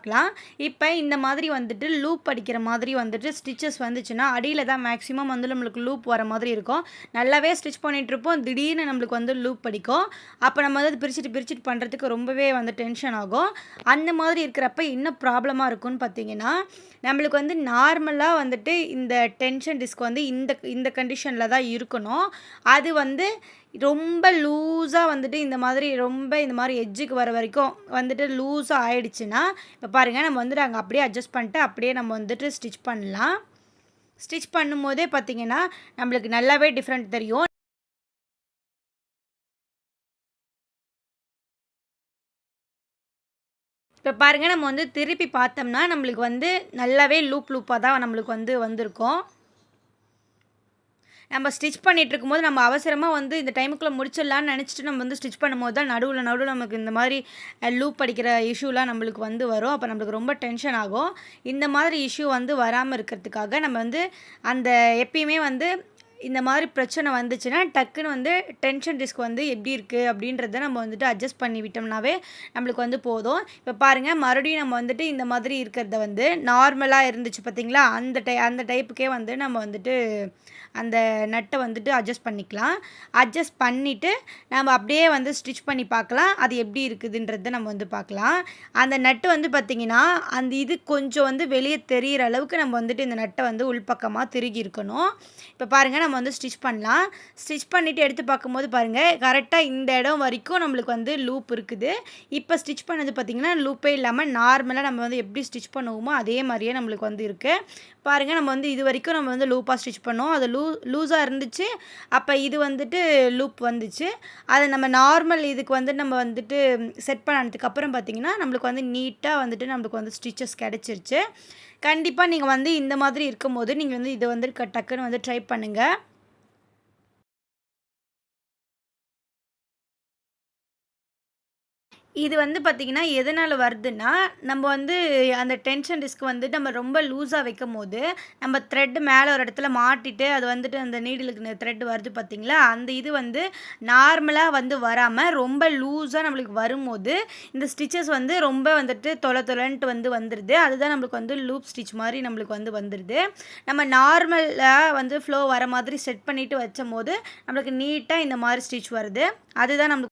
பார்க்கலாம். இப்போ இந்த மாதிரி வந்துட்டு லூப் அடிக்கிற மாதிரி வந்துட்டு ஸ்டிச்சஸ் வந்துச்சுன்னா அடியில் தான் மேக்ஸிமம் வந்து நம்மளுக்கு லூப் வர மாதிரி இருக்கும். நல்லாவே ஸ்டிச் பண்ணிகிட்ருப்போம், திடீர்னு நம்மளுக்கு வந்து லூப் அடிக்கும். அப்போ நம்ம வந்து பிரிச்சுட்டு பண்ணுறதுக்கு ரொம்பவே வந்து டென்ஷன் ஆகும். அந்த மாதிரி இருக்கிறப்ப என்ன ப்ராப்ளமாக இருக்கும்னு பார்த்தீங்கன்னா, நம்மளுக்கு வந்து நார்மலாக வந்துட்டு இந்த டென்ஷன் டிஸ்க் வந்து இந்த கண்டிஷனில் தான் இருக்கணும். அது வந்து ரொம்ப லூஸாக வந்துட்டு இந்த மாதிரி எட்ஜுக்கு வர வரைக்கும் வந்துட்டு லூஸாக ஆயிடுச்சுன்னா, இப்போ பாருங்கள் நம்ம வந்துட்டு அங்கே அப்படியே அட்ஜஸ்ட் பண்ணிட்டு அப்படியே நம்ம வந்துட்டு ஸ்டிச் பண்ணலாம். ஸ்டிச் பண்ணும்போதே பார்த்திங்கன்னா நம்மளுக்கு நல்லாவே டிஃப்ரெண்ட் தெரியும். இப்போ பாருங்கள் நம்ம வந்து திருப்பி பார்த்தோம்னா நம்மளுக்கு வந்து நல்லாவே லூப்பாக தான் நம்மளுக்கு வந்து வந்திருக்கும். நம்ம ஸ்டிச் பண்ணிகிட்ருக்கும்போது நம்ம அவசரமாக வந்து இந்த டைமுக்குள்ளே முடிச்சிடலான்னு நினச்சிட்டு நம்ம வந்து ஸ்டிச் பண்ணும்போது தான் நடுவில் நமக்கு இந்த மாதிரி லூப் அடிக்கிற இஷ்யூலாம் நம்மளுக்கு வந்து வரும். அப்போ நம்மளுக்கு ரொம்ப டென்ஷன் ஆகும். இந்த மாதிரி இஷ்யூ வந்து வராமல் இருக்கிறதுக்காக நம்ம வந்து அந்த எப்பயுமே வந்து இந்த மாதிரி பிரச்சனை வந்துச்சுன்னா டக்குன்னு வந்து டென்ஷன் டிஸ்க் வந்து எப்படி இருக்குது அப்படின்றத நம்ம வந்துட்டு அட்ஜஸ்ட் பண்ணி விட்டோம்னாவே நம்மளுக்கு வந்து போதும். இப்போ பாருங்கள் மறுபடியும் நம்ம வந்துட்டு இந்த மாதிரி இருக்கிறத வந்து நார்மலாக இருந்துச்சு பார்த்திங்களா, அந்த டைப்புக்கே வந்து நம்ம வந்துட்டு அந்த நட்டை வந்துட்டு அட்ஜஸ்ட் பண்ணிக்கலாம். அட்ஜஸ்ட் பண்ணிவிட்டு நம்ம அப்படியே வந்து ஸ்டிச் பண்ணி பார்க்கலாம், அது எப்படி இருக்குதுன்றதை நம்ம வந்து பார்க்கலாம். அந்த நட்டு வந்து பார்த்திங்கன்னா அந்த இது கொஞ்சம் வந்து வெளியே தெரிகிற அளவுக்கு நம்ம வந்துட்டு இந்த நட்டை வந்து உள்பக்கமாக திருகி இருக்கணும். இப்போ பாருங்கள் நம்ம வந்து ஸ்டிச் பண்ணலாம். ஸ்டிச் பண்ணிவிட்டு எடுத்து பார்க்கும்போது பாருங்கள் கரெக்டாக இந்த இடம் வரைக்கும் நம்மளுக்கு வந்து லூப் இருக்குது. இப்போ ஸ்டிச் பண்ணது பார்த்திங்கன்னா லூப்பே இல்லாமல் நார்மலாக நம்ம வந்து எப்படி ஸ்டிச் பண்ணுவோமோ அதே மாதிரியே நம்மளுக்கு வந்து இருக்குது. பாருங்கள் நம்ம வந்து இது வரைக்கும் நம்ம வந்து லூப்பாக ஸ்டிச் பண்ணோம், அது லூஸாக இருந்துச்சு. அப்போ இது வந்துட்டு லூப் வந்துச்சு. அதை நம்ம நார்மல் இதுக்கு வந்து நம்ம வந்துட்டு செட் பண்ணதுக்கப்புறம் பார்த்திங்கன்னா நம்மளுக்கு வந்து நீட்டாக வந்துட்டு நம்மளுக்கு வந்து ஸ்டிச்சஸ் கிடச்சிருச்சு. கண்டிப்பாக நீங்கள் வந்து இந்த மாதிரி இருக்கும்போது நீங்கள் வந்து இதை வந்து டக்குன்னு வந்து ட்ரை பண்ணுங்கள். இது வந்து பார்த்திங்கன்னா எதனால் வருதுன்னா, நம்ம வந்து அந்த டென்ஷன் டிஸ்க் வந்துட்டு நம்ம ரொம்ப லூஸாக வைக்கும்போது, நம்ம த்ரெட் மேலே ஒரு இடத்துல மாட்டிட்டு அது வந்துட்டு அந்த நீடிலுக்கு த்ரெட் வருது பார்த்திங்களா, அந்த இது வந்து நார்மலாக வந்து வராமல் ரொம்ப லூஸாக நம்மளுக்கு வரும்போது, இந்த ஸ்டிச்சஸ் வந்து ரொம்ப வந்துட்டு தொலைன்ட்டு வந்து வந்துடுது. அதுதான் நம்மளுக்கு வந்து லூப் ஸ்டிச் மாதிரி நம்மளுக்கு வந்து வந்துடுது. நம்ம நார்மலாக வந்து ஃப்ளோ வர மாதிரி செட் பண்ணிவிட்டு வச்சம்போது, நம்மளுக்கு நீட்டாக இந்த மாதிரி ஸ்டிச் வருது. அதுதான் நம்மளுக்கு